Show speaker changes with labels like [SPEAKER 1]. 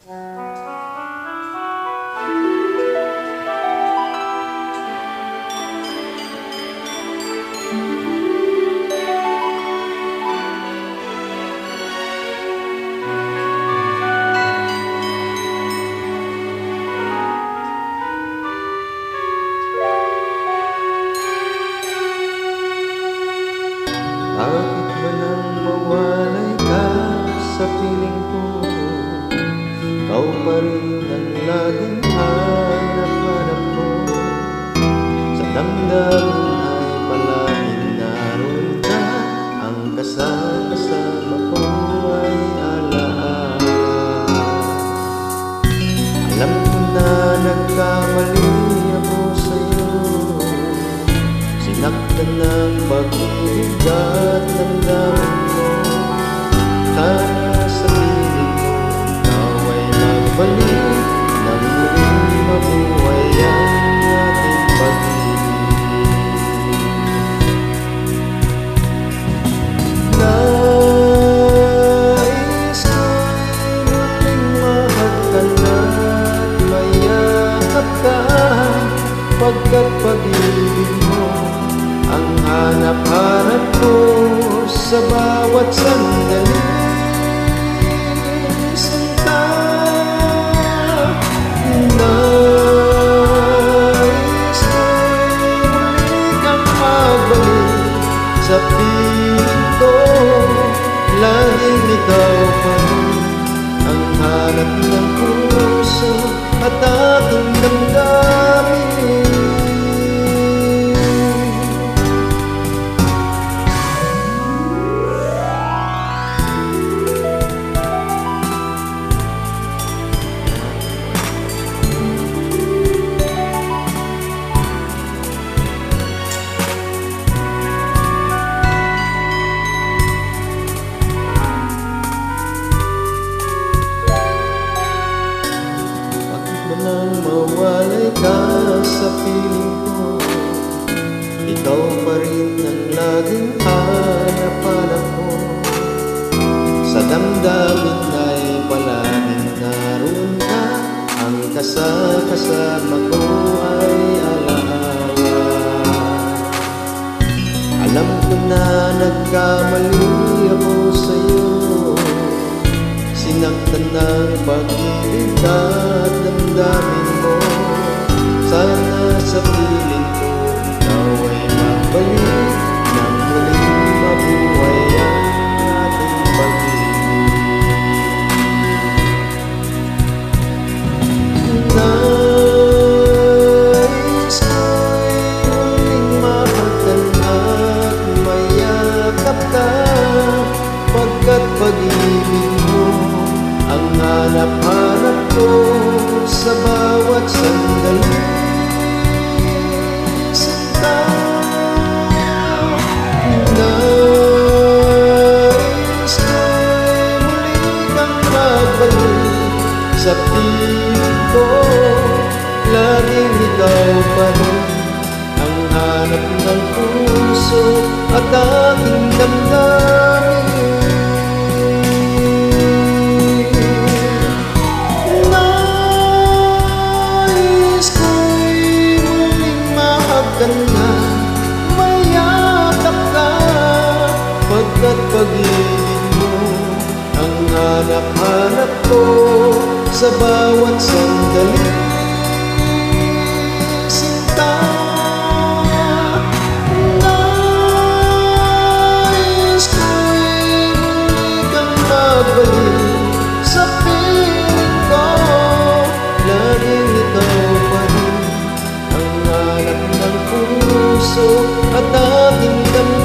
[SPEAKER 1] Bakit ba nang mawalay ka sa piling ko? Ikaw pa rin ang laging hanap-hanap ko. Sa damdamin ay palaging naroon ka. Ang kasama ko ay alaala. Alam ko na nagkamali ako sa'yo. Sinaktan ng pag-ibig at damdamin mo. Sana sa piling mo ikaw ay magbalik nang muling mabuhay ang ating pag-ibig. Nais ko'y muling mahagkan at mayakap ka, pagkat pag-ibig mo ang hanap-hanap ko sa bawat sandali. Sinta, nais ko'y muli kang magbalik sa piling ko. Laging ikaw pa rin ang hanap ng puso at aking damdamin. Nang mawalay ka sa piling ko, ikaw pa rin ang laging hanap-hanap ko. Sa damdamin ay palaging naroon ka. Ang kasama ko ay alaala. Alam ko na nagkamali ako sa'yo. Sinaktan ng pag-ibig at damdamin mo. Sana sa piling ko ikaw ay magbalik nang muling mabuhay ang ating pag-ibig. Nais ko'y muling mahagkan at mayakap ka, pagkat pag-ibig mo ang hanap-hanap ko sa bawat sandali. Sinta, nais ko'y muli kang magbalik sa piling ko. Laging ikaw pa rin ang hanap ng puso at aking damdamin. Mayakap ka, pagkat pag-ibig mo ang hanap-hanap ko sa bawat sandali. Sinta, nais ko'y muli kang magbalik sa piling ko. Laging ikaw pa rin ang hanap ng puso at aking damdamin.